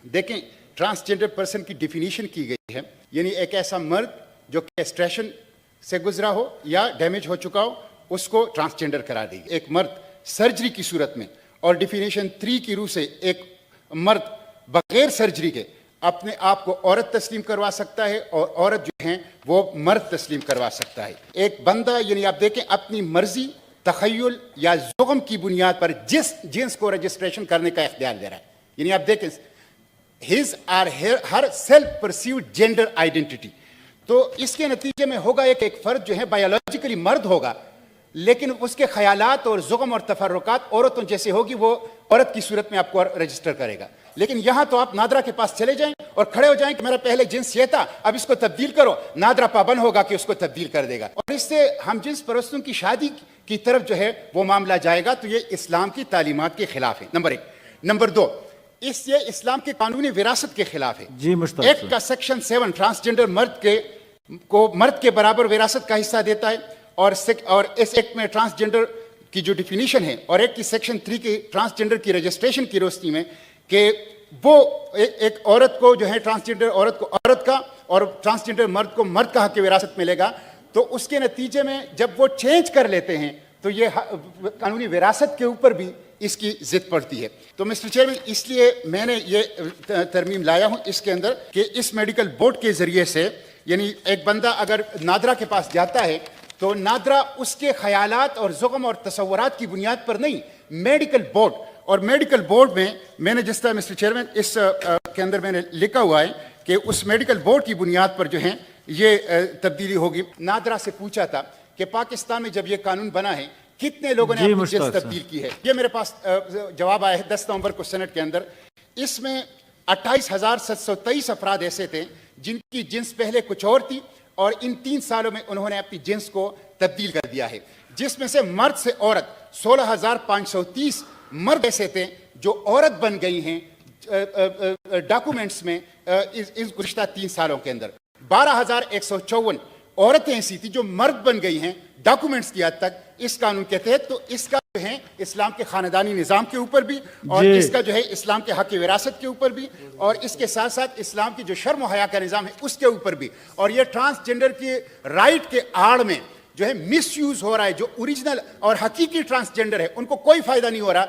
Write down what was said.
دیکھیں transgender person کی definition کی گئی ہے، یعنی ایک ایسا مرد جو کیسٹریشن سے گزرا ہو یا ڈیمیج ہو چکا ہو اس کو ٹرانسجنڈر قرار دی گئی۔ ایک مرد سرجری کی صورت میں، اور ڈیفینیشن 3 کی روح سے ایک مرد بغیر سرجری کے اپنے آپ کو عورت تسلیم کروا سکتا ہے اور عورت جو ہیں وہ مرد تسلیم کروا سکتا ہے۔ ایک بندہ یعنی آپ دیکھیں اپنی مرضی، تخیل یا زغم کی بنیاد پر جس جنس کو رجسٹریشن کرنے کا اختیار دے رہا ہے، یعنی آپ دیکھیں his or her self perceived gender identity، تو اس کے نتیجے میں ہوگا ایک فرد جو ہے بایولوجیکلی مرد ہوگا لیکن اس کے خیالات اور زغم اور تفرقات عورتوں جیسے ہوگی، وہ عورت کی صورت میں آپ کو رجسٹر کرے گا۔ لیکن یہاں تو آپ نادرا کے پاس چلے جائیں اور کھڑے ہو جائیں کہ میرا پہلے جنس یہ تھا، اب اس کو تبدیل کرو، نادرا پابند ہوگا کہ اس کو تبدیل کر دے گا، اور اس سے ہم جنس پرستوں کی شادی کی طرف جو ہے وہ معاملہ جائے گا، تو یہ اسلام کی تعلیمات کے خلاف ہے، نمبر 1۔ نمبر 2، اس یہ اسلام کے قانونی وراثت کے خلاف ہے۔ ایکٹ کا سیکشن 7 ٹرانسجنڈر مرد کو مرد کے برابر وراثت کا حصہ دیتا ہے، اور اس ایکٹ میں ٹرانسجنڈر کی جو ڈیفینیشن ہے، اور ایک کی سیکشن 3 کی ٹرانسجنڈر کی رجسٹریشن کی روشنی میں کہ وہ ایک عورت کو جو ہے ٹرانسجنڈر عورت کو عورت کا اور ٹرانسجنڈر مرد کو مرد کا حق وراثت ملے گا، تو اس کے نتیجے میں جب وہ چینج کر لیتے ہیں تو یہ قانونی وراثت کے اوپر بھی اس کی ضد پڑتی ہے۔ تو مسٹر چیئرمین، اس لیے میں نے یہ ترمیم لایا ہوں اس کے اندر کہ اس میڈیکل بورڈ کے ذریعے سے، یعنی ایک بندہ اگر نادرا کے پاس جاتا ہے تو نادرا اس کے خیالات اور زغم اور تصورات کی بنیاد پر نہیں، میڈیکل بورڈ، اور میڈیکل بورڈ میں نے جس طرح مسٹر چیئرمین اس کے اندر میں نے لکھا ہوا ہے کہ اس میڈیکل بورڈ کی بنیاد پر جو ہے یہ تبدیلی ہوگی۔ نادرا سے پوچھا تھا کہ پاکستان میں جب یہ قانون بنا ہے کتنے لوگوں نے اپنی جنس تبدیل کی ہے؟ یہ میرے پاس جواب آیا ہے 10 نومبر کو سینٹ کے اندر۔ اس میں 28,723 افراد ایسے تھے جن کی جنس پہلے کچھ اور تھی، اور ان 3 سالوں میں انہوں نے اپنی جنس کو تبدیل کر دیا ہے، جس میں سے مرد سے عورت 16,530 مرد ایسے تھے جو عورت بن گئی ہیں ڈاکومنٹس میں اس گزشتہ 3 سالوں کے اندر۔ 12,154 عورتیں ایسی تھی جو مرد بن گئی ہیں ڈاکومنٹس کی حد تک اس قانون کے تحت۔ تو اس کا جو ہے اسلام کے خاندانی نظام کے اوپر بھی، اور اس کا جو ہے اسلام کے حق وراثت کے اوپر بھی، اور اس کے ساتھ ساتھ اسلام کی جو شرم و حیا کا نظام ہے اس کے اوپر بھی، اور یہ ٹرانسجنڈر کی رائٹ کے آڑ میں جو ہے مس یوز ہو رہا ہے۔ جو اوریجنل اور حقیقی ٹرانسجنڈر ہے ان کو کوئی فائدہ نہیں ہو رہا